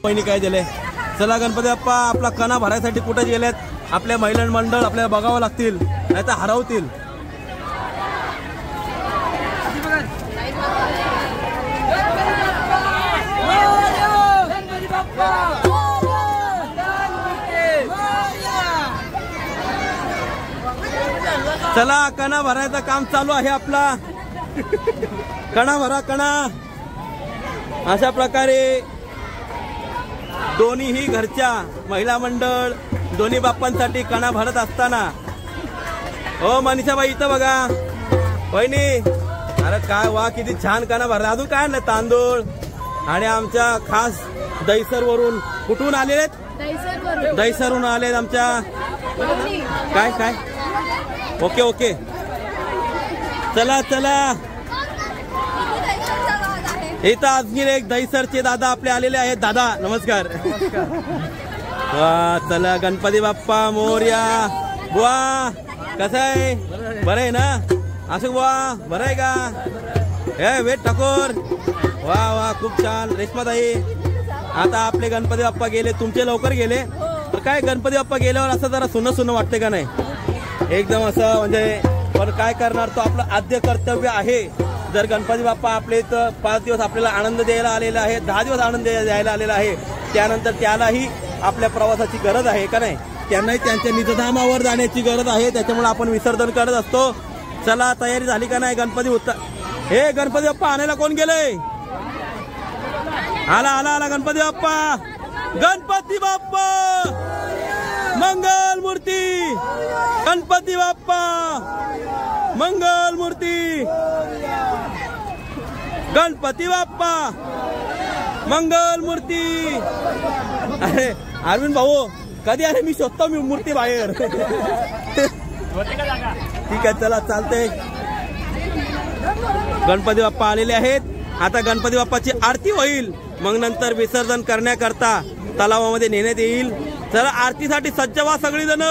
पहिली काय दिले. चला गणपती बाप्पा आपला कणा भरायसाठी कुठे गेलेत. आपल्या महिला मंडळ आपल्याला बघावं लागतील नाही तर हरवतील. चला कणा भरायचं काम चालू आहे आपला. कणा भरा कणा. अशा प्रकारे दोन्हीही घरच्या महिला मंडळ दोन्ही बाप्पांसाठी कणा भरत असताना. हो मनीषाबाई इथं बघा. वहिनी अरे काय वा किती छान कणा भरला. अजून काय ना तांदूळ आणि आमच्या खास दहीसर वरून कुठून आलेले. दहीसरवरून आलेत आमच्या. काय काय ओके ओके. चला चला इथं अजून एक दहीसरचे दादा आपले आलेले आहेत. दादा नमस्कार. वा चला गणपती बाप्पा मोरया. बुवा कसं आहे बरं आहे ना. असं बुवा बरं आहे का. हे वेट ठाकूर वा वा खूप छान. रेश्माताई आता आपले गणपती बाप्पा गेले तुमचे लवकर गेले तर काय गणपती बाप्पा गेल्यावर असं जरा सुनं सुनं वाटते का नाही एकदम असं म्हणजे. पण काय करणार तो आपलं आद्य कर्तव्य आहे. जर गणपती बाप्पा आपले तर 5 दिवस आपल्याला आनंद द्यायला आलेला आहे 10 दिवस आनंद द्यायला आलेला आहे. त्यानंतर त्यालाही आपल्या प्रवासाची गरज आहे का नाही. त्यांनाही त्यांच्या निजधामावर जाण्याची गरज आहे. त्याच्यामुळे आपण विसर्जन करत असतो. चला तयारी झाली का नाही. गणपती हे गणपती बाप्पा आणायला कोण गेलंय. आला आला आला गणपती बाप्पा. गणपती बाप्पा मंगल मूर्ती. गणपती बाप्पा मंगल मूर्ती. गणपती बाप्पा मंगल मूर्ती. अरे अरविंद भाऊ कधी अरे मी शोधतो मी मूर्ती बाहेर. ठीक आहे चला चालते. गणपती बाप्पा आलेले आहेत. आता गणपती बाप्पाची आरती होईल मग नंतर विसर्जन करण्याकरता तलावामध्ये नेण्यात येईल. चला आरतीसाठी सज्ज व्हा सगळीजण.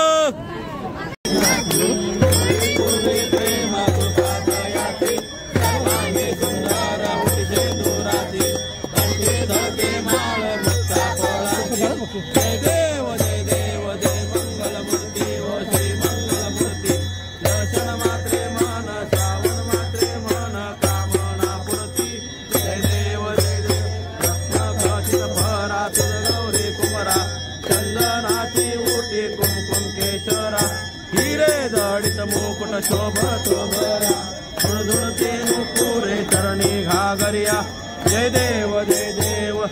मुकुट शोभत बरा झुळझुळते नुपुरे चरणी घागरिया. जय देव जय देव.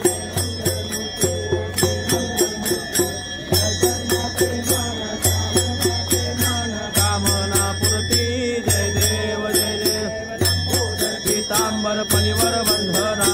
कामना पुरती जय देव जय देव. पीतांबर पनिवर बंधना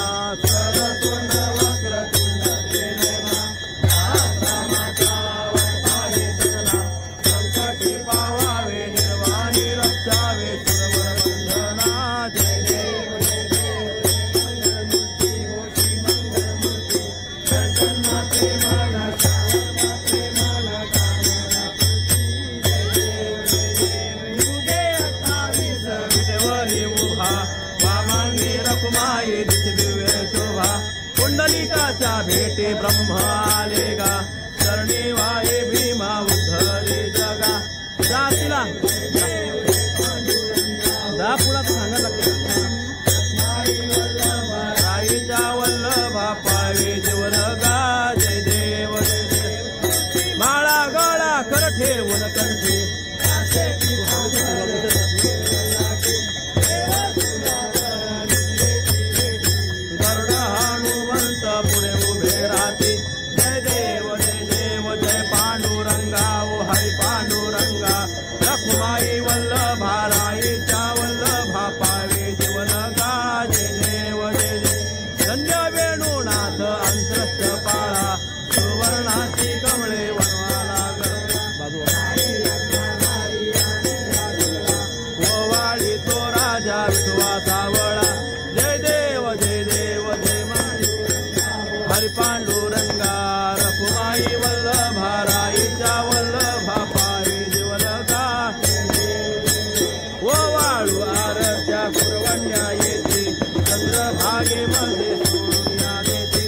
पुंडलिकाच्या भेटे ब्रह्म आले गा. चरणी वाये भीमा उद्धरे जगा. जातीला जा पुढा सांगा लागते. आईच्या वल्लभा पावे जीवन गा. जय देव जय देव. माळा गळा कर ठेवून कंठे पुढे उभे राहते. जय देव जय देव जय पांडुरंगा. ओ हरी पांडुरंगा. रखुमाई वल्लभा राईच्या वल्लभा पावे जीवन गा. जय देव जय देव. धन्य वेणुनाथ अंतरस्थ पाळा. सुवर्णाची कमळे वनवाला ओवाळी तो राजा विठवा सावळा. जय देव जय देव जय हरी पांडुरंगा. रखुमाई वल्लभा राईच्या वल्लभा पावे जीवन गा. ओवाळू आरत्या कुरवण्या येते. चंद्रभागेमध्ये सोडून या देते.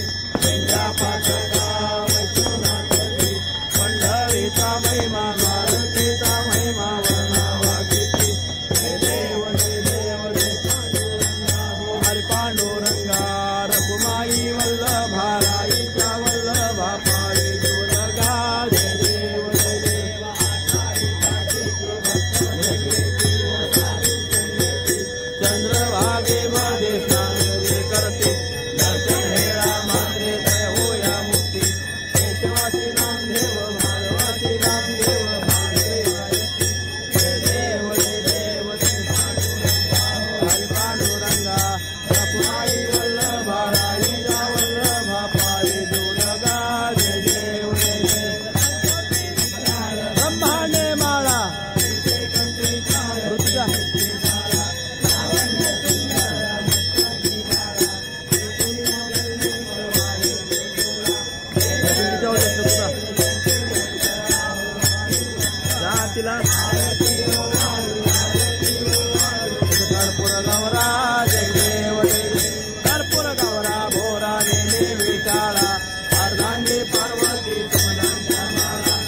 कर्पूर गौरा जय देव जय देव कर्पूर गौरा भोरा नेने विशाळा अर्धांगी पार्वती सुमनांच्या माला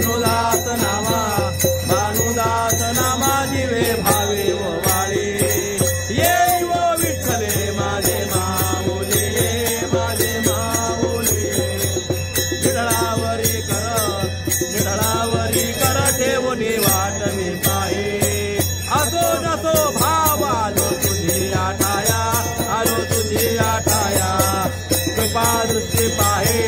विष्णुदास नामा भानुदास नामा दिवे भावे व वाळे ये व विठ्ठले माझे माऊली माझे माऊली निढळावरी कर ठेवून वाट मी पाहे असो नसो भाव आलो तुझी आठाया कृपा दृष्टी पाहे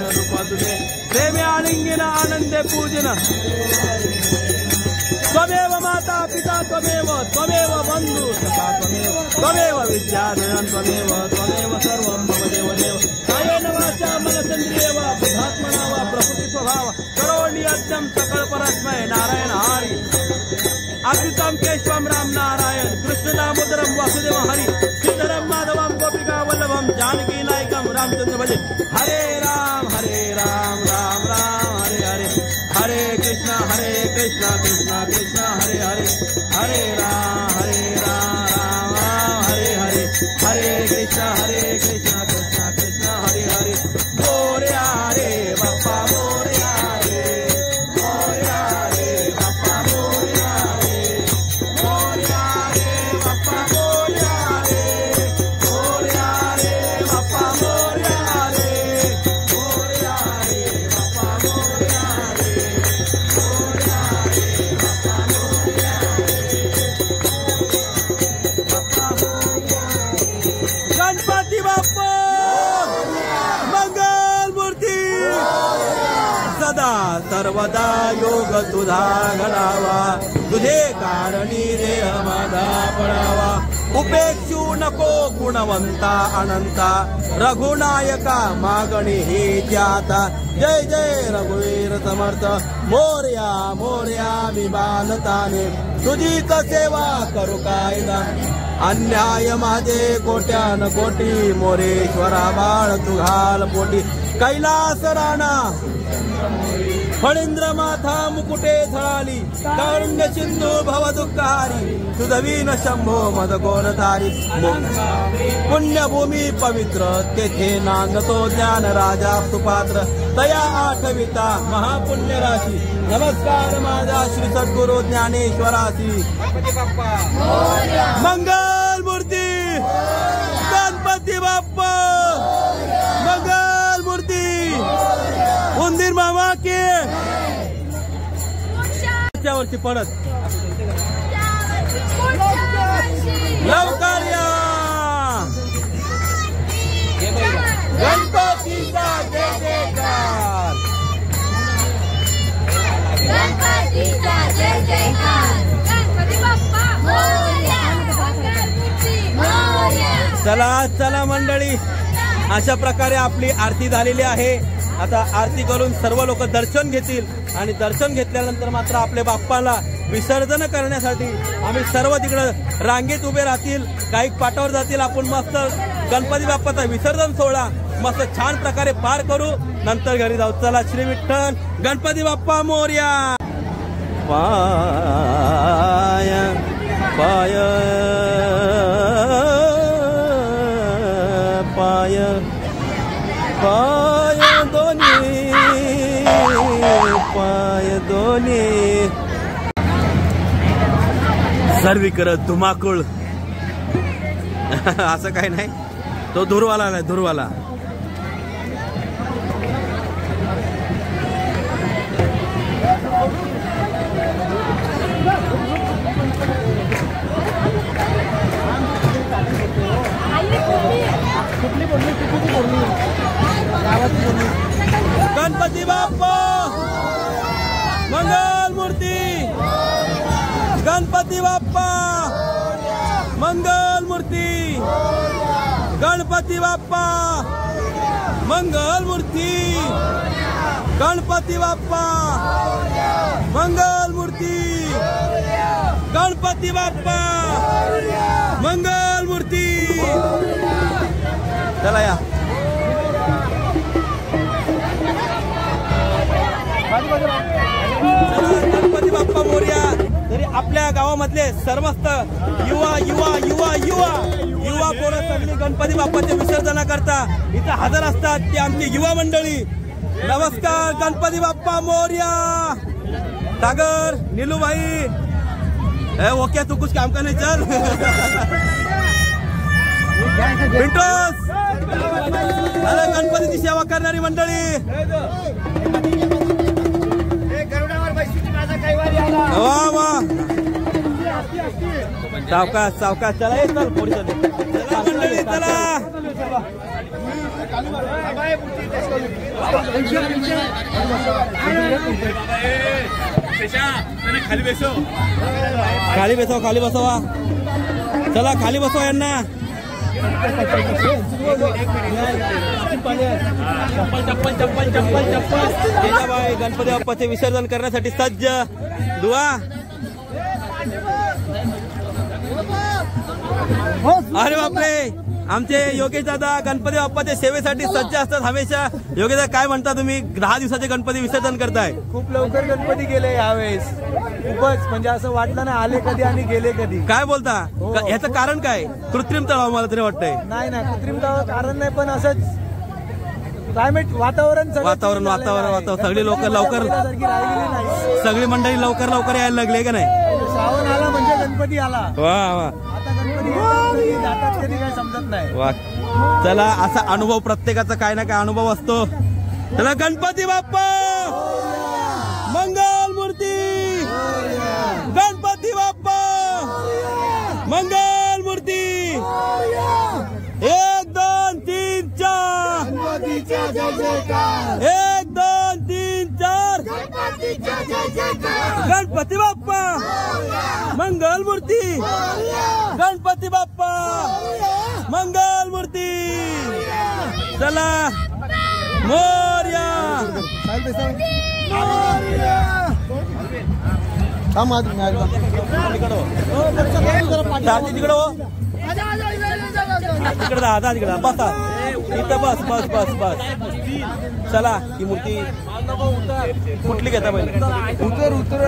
प्रेमे आलिंगन आनंदे पूजन त्वमेव माता पिता त्वमेव बंधु सखा त्वमेव विद्याधरं त्वमेव सर्वं मम देवदेव कायेन वाचा मनसेन्द्रिये वा बुद्धात्मना वा प्रकृति स्वभाव करोमि यज्ञं सकल परस्मै नारायण हरि अच्युतं केशवं राम नारायण कृष्ण दामोदरं वासुदेव हरि श्रीधरं माधवं गोपिका वल्लभं जानकी नायकं रामचंद्र भजे हरे राम राम राम हरे हरे हरे कृष्णा कृष्णा कृष्णा हरे हरे हरे राम राम राम हरे हरे हरे कृष्णा कृष्णा कृष्णा हरे हरे मोरया रे बाप्पा मोरया रे बाप्पा मोरया रे बाप्पा मोरया रे बाप्पा मोरया रे बाप्पा मोरया गणपती बाप्पा मंगल मूर्ती सदा सर्वदा योग तुझा घडावा तुझे कारणी देह माझा पडावा उपेक्षू नको गुणवंता अनंता रघुनायका मागणी हे जाता जय जय रघुवीर समर्थ मोरया मोरया मी बालताने तुझीच सेवा करू कायदा अन्याय माझे कोट्यान कोटी मोरेश्वरा बाळ तू घाल पोटी कैलास राणा फळींद्र माथा मुकुटे झळाली कारुण्य सिंधू भव दुःखारी सुधवीन शंभो मद गोरधारी पुण्यभूमी पवित्र तेथे नांदतो ज्ञान राजा सुपात्र तया आठविता महापुण्य राशी नमस्कार माझा श्री सद्गुरु ज्ञानेश्वरासी मंगल मूर्ती गणपती बाप्पा मंगल मूर्ती उंदीर मामा के वरती पडत लवकर या गणपतीचा जय जयकार गणपतीचा जय जयकार गणपती बाप्पा मोरया मोरया चला चला मंडळी अशा प्रकारे आपली आरती झालेली आहे आता आरती करून सर्व लोक दर्शन घेतील आणि दर्शन घेतल्यानंतर मात्र आपल्या बाप्पाला विसर्जन करण्यासाठी आम्ही सर्व तिकडे रांगेत उभे राहतील काही पाटावर जातील आपण मस्त गणपती बाप्पाचा विसर्जन सोहळा मस्त छान प्रकारे पार करू नंतर घरी जाऊ चला श्री विठ्ठल गणपती बाप्पा मोरया पाय पाय पाय पाय दोन्ही पाय दोन्ही सर्वीकर धुमाकूळ असं काही नाही तो धुरवाला नाही धुरवाला गणपती बाप्पा मंगल मूर्ती गणपती बाप्पा मंगल मूर्ती गणपती बाप्पा मंगल मूर्ती गणपती बाप्पा मंगल मूर्ती गणपती बाप्पा मंगल मूर्ती चला या गणपती बाप्पा मोरया. तरी आपल्या गावामधले सर्वस्त युवा युवा युवा युवा युवा पोरं सगळी गणपती बाप्पाचे विसर्जन करता इथं हजर असतात. ती आमची युवा मंडळी. नमस्कार गणपती बाप्पा मोरया. सागर नीलू भाई ओके तू कुछ काम करने चल. पिंटोस अरे गणपतीची सेवा करणारी मंडळी. वा वा सावकाश सावकाश. चला चल पुढे चला मंडळी चला. खाली बेसव खाली बसवा. चला खाली बसवा यांना. चप्पल चप्पल चप्पल चप्पल. बाई गणपती बाप्पाचे विसर्जन करण्यासाठी सज्ज. दुआ अरे बापरे. आमचे योगेश दादा गणपती बाप्पाच्या सेवेसाठी सज्ज असतात हमेशा. योगेश दादा काय म्हणता तुम्ही 10 दिवसाचे गणपती विसर्जन करताय. खूप लवकर गणपती गेले यावेळेस. खूपच म्हणजे असं वाटलं ना आले कधी आणि गेले कधी. काय बोलता याचं कारण काय. कृत्रिम तणाव मला तरी वाटतंय. नाही ना कृत्रिम तणाव कारण नाही पण असंच क्लायमेट वातावरण वातावरण वातावरण वातावरण सगळी लोक लवकर सगळी मंडळी लवकर लवकर यायला लागले का नाही. श्रावण आला म्हणजे गणपती आला. वा वा. आता गणपती जातात कधी काय समजत नाही. वा. चला असा अनुभव प्रत्येकाचा काय ना काय अनुभव असतो. चला गणपती बाप्पा मंगल मूर्ती. गणपती बाप्पा मंगल मूर्ती. 1 2 3 4. 1 2 3 4. गणपती बाप्पा मंगल मूर्ती. गणपती बाप्पा मंगल मूर्ती. चला मोरया. तिकडे दादा तिकडे बसा इथं बस बस बस बस. चला ही मूर्ती कुठली घेता पहिले. उतर उतर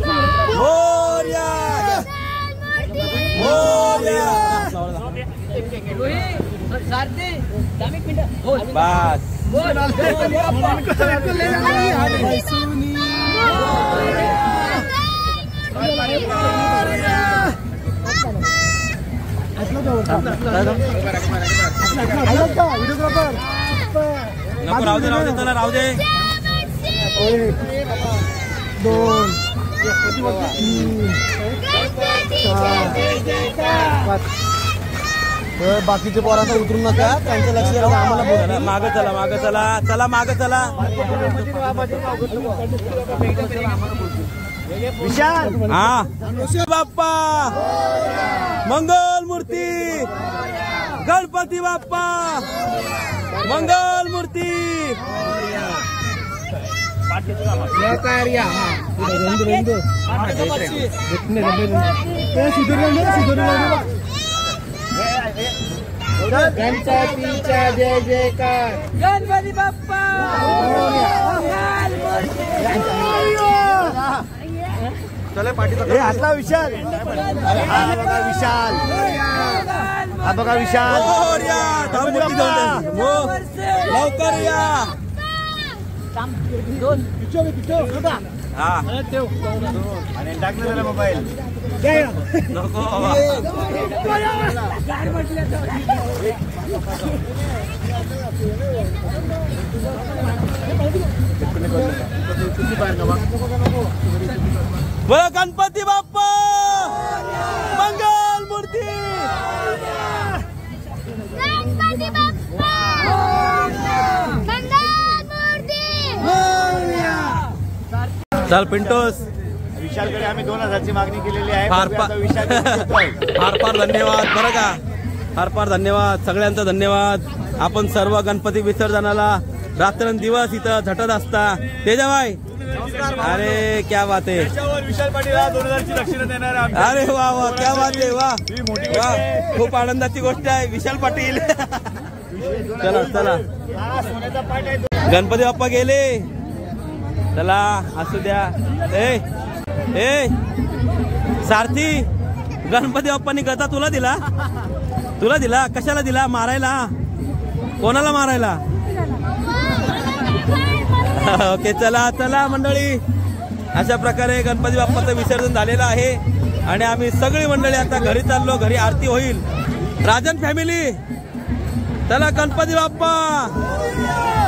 मोरया मोरया. बस नको राहू दे राहू दे. चला राहू दे. 2 बाकीचे पोरांना उतरून नका त्यांचं लक्ष द्या. आम्हाला मागं चला मागं चला. चला मागं चला. विशाल हा बाप्पा मंगल मूर्ती. गणपती बाप्पा मंगल मूर्ती. गणपतीचा जय जयकार. गणपती बाप्पा हातला विशाल. हा बघा विशाल. हा बघा विशाल. लवकर या. हा आणि टाकलं त्याला मोबाईल. नको बोला गणपती बाप्पा मंगल मूर्ती. गणपती बाप्पा मंगल मूर्ती. चल पिंटोस. विशालकडे आम्ही 2000ची मागणी केलेली आहे. फार फार धन्यवाद बरं का. फार फार धन्यवाद सगळ्यांचा धन्यवाद. आपण सर्व गणपती विसर्जनाला रात्रंदिवस इथं झटत असता. तेजाबाई अरे क्या बात आहे. त्याच्यावर विशाल पाटील 2000ची दक्षिणा देणार आहे. अरे वा वा क्या बात आहे. वा ही मोठी गोष्ट वा आहे. खूप आनंदाची गोष्ट आहे. विशाल पाटील चला चला. हा सोन्याचा पाट आहे. गणपती बाप्पा गेले. चला असू द्या. ए सारथी गणपती बाप्पांनी गदा तुला दिला. तुला दिला कशाला दिला. मारायला. कोणाला मारायला. ओके चला चला मंडळी. अशा प्रकारे गणपती बाप्पाचं विसर्जन झालेलं आहे आणि आम्ही सगळी मंडळी आता घरी चाललो. घरी आरती होईल. राजन फॅमिली चला. गणपती बाप्पा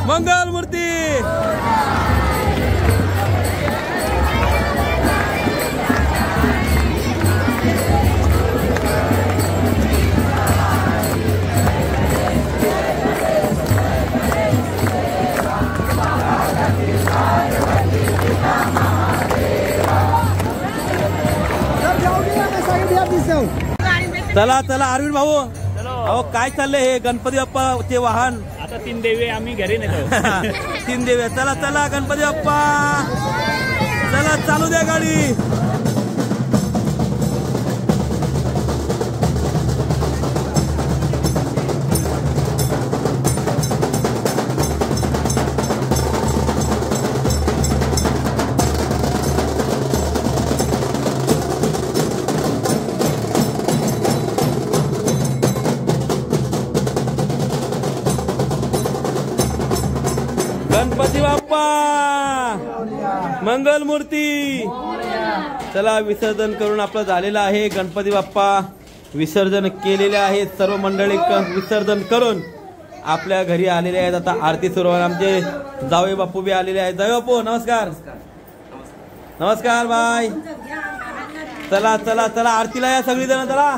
मंगल मूर्ती. चला चला अरविंद भाऊ. अहो काय चाललंय हे गणपती बाप्पाचे वाहन. आता 3 देवे आम्ही घरी नेतो. 3 देवे. चला चला गणपती बाप्पा. चला चालू द्या गाडी. गणपती बाप्पा मंगल मूर्ती. चला विसर्जन करून आपलं झालेलं आहे. गणपती बाप्पा विसर्जन केलेले आहेत. सर्व मंडळी विसर्जन करून आपल्या घरी आलेले आहेत. आता आरती सुरू आहे. आमचे जावई बापू बी आलेले आहेत. जावई बापू नमस्कार. नमस्कार बाय. चला चला चला आरतीला या सगळी जण. चला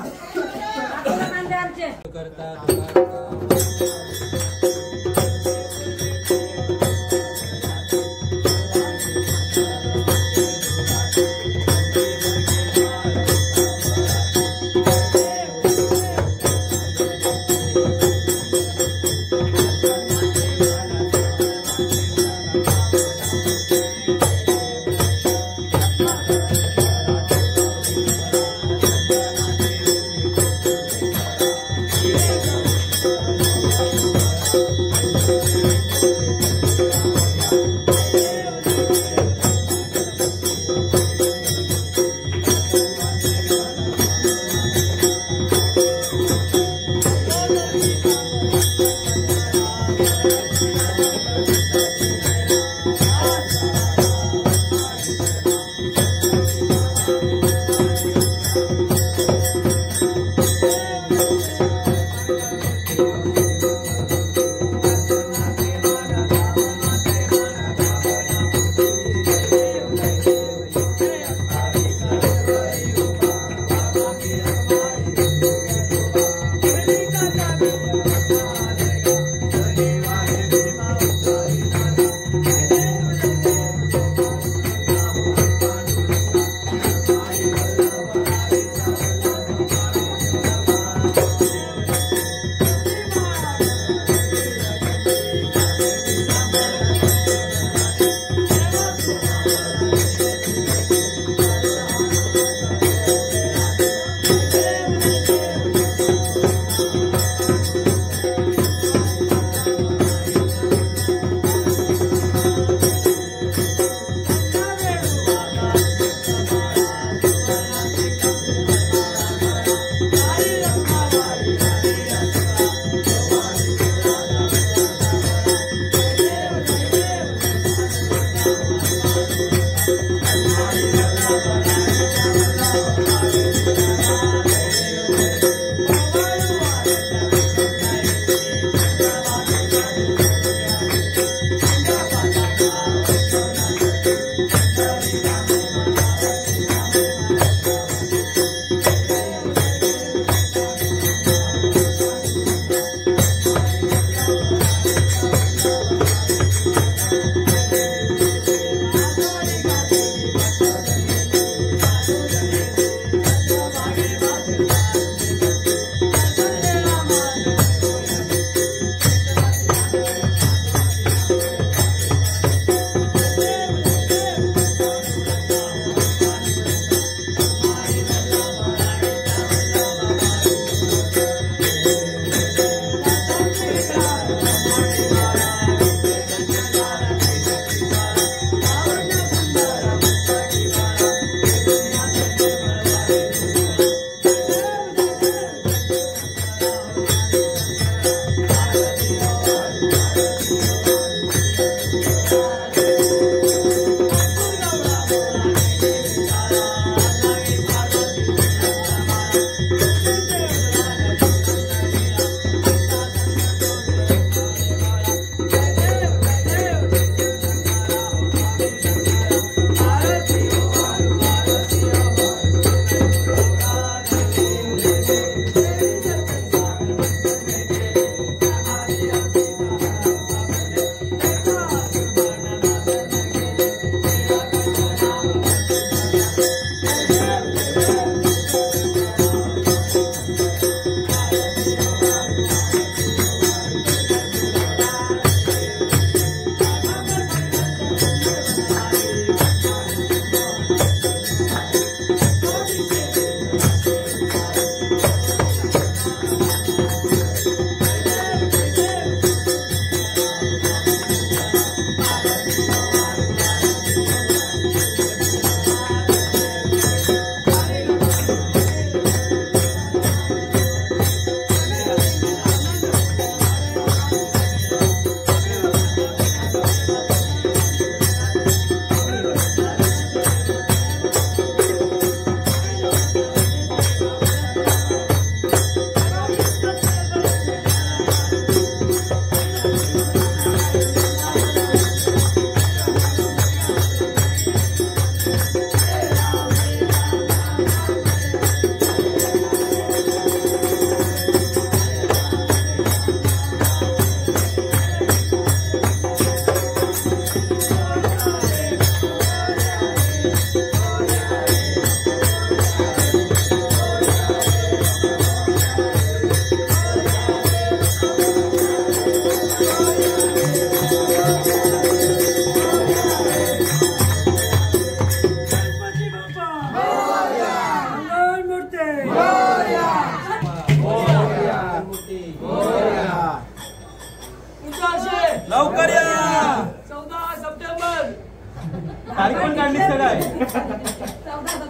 तारीख पण काढलीस का काय?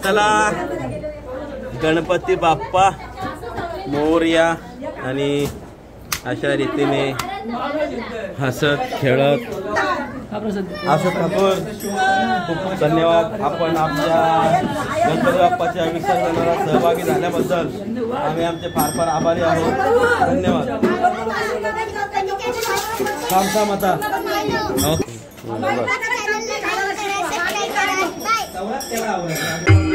चला गणपती बाप्पा मोरया. आणि अशा रीतीने हसत खेळत आशा ठाकूर खूप खूप धन्यवाद. आपण आमच्या गणपती बाप्पाच्या विसर्जनाला सहभागी झाल्याबद्दल आम्ही आमचे फार फार आभारी आहोत. धन्यवाद. काम आता चॅनलला सबस्क्राइब करा. बाय.